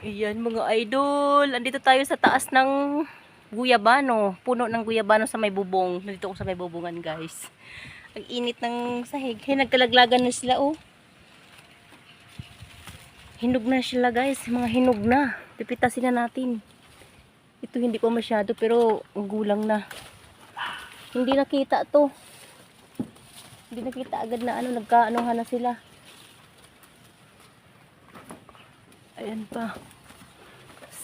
Ayan mga idol, andito tayo sa taas ng guyabano, puno ng guyabano sa may bubong. Nandito ako sa may bubungan, guys. Ang init ng sahig. Hey, nagkalaglagan na sila, oh. Hinog na sila, guys. Mga hinog na. Pipitasin na natin. Ito hindi pa masyado, pero ang gulang na. Hindi nakita to. Hindi nakita agad na nagkaanuhan na sila. Ayan pa.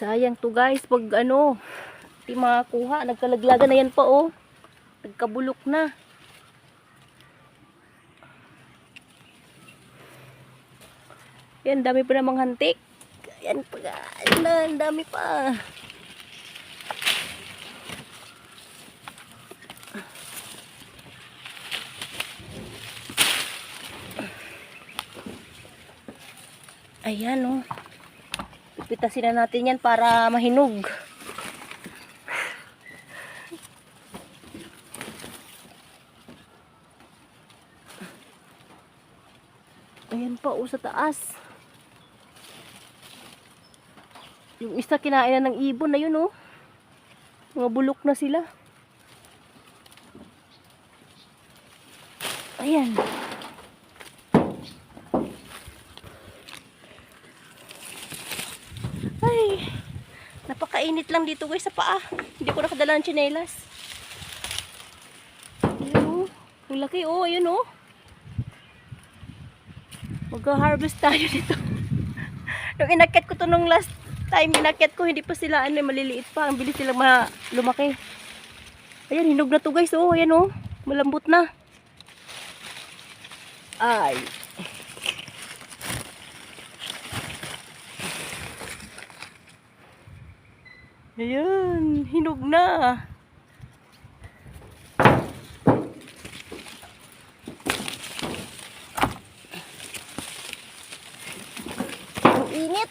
Sayang to, guys, pag di makakuha. Nagkalaglagan na yan pa, oh. Nagkabulok na. Yan, dami pa namang hantik. Ayan pa, guys. Ang dami pa. Ayan, oh. Pipitasin na natin yan para mahinog. Ayan pa, oh, sa taas. Yung isa kinain na ng ibon na yun, oh. Mga bulok na sila. Ayan. Ay, napakainit lang dito, guys, sa paa. Hindi ko nakadala ng tsinelas. Ayun, oh. Ang laki, oh. Ayun, oh. Mag-harvest tayo dito. Nung inakyat ko to nung last time, inakyat ko, hindi pa sila, maliliit pa. Ang bilis silang lumaki. Ayan, hinog na to, guys, oh. Ayan, oh. Malambot na. Ay. Ayan, hinog na. Ang init.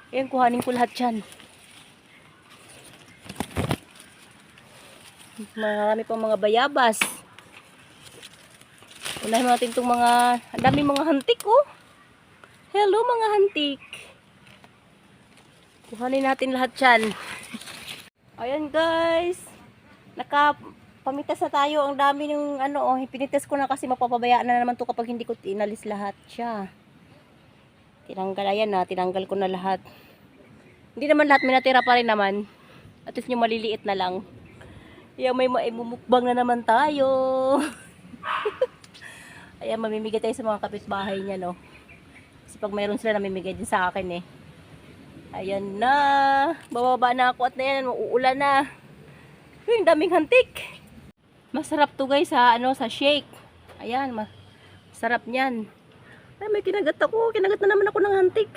Ayan, kuhanin ko lahat yan. Marami pang mga bayabas. Unahin natin itong mga, ang daming mga hantik, oh. Hello, mga hantik. Kuhanin natin lahat yan. Ayan, guys. Nakapamitas na tayo. Ang dami ng pinitas ko na kasi mapapabayaan na naman to kapag hindi ko inalis lahat siya. Tinanggal, ayan na. Tinanggal ko na lahat. Hindi naman lahat, may natira pa rin naman. At least yung maliliit na lang. Ayan, may maimumukbang na naman tayo. Ayan, mamimigay tayo sa mga kapitbahay niya, no. Kasi pag mayroon sila, namimigay din sa akin, eh. Ayan na. Bababa na ako at na yan. Uulan na. Uy, ang daming hantik. Masarap to, guys, sa shake. Ayan, masarap niyan. Ay, may kinagat ako. Kinagat na naman ako ng hantik.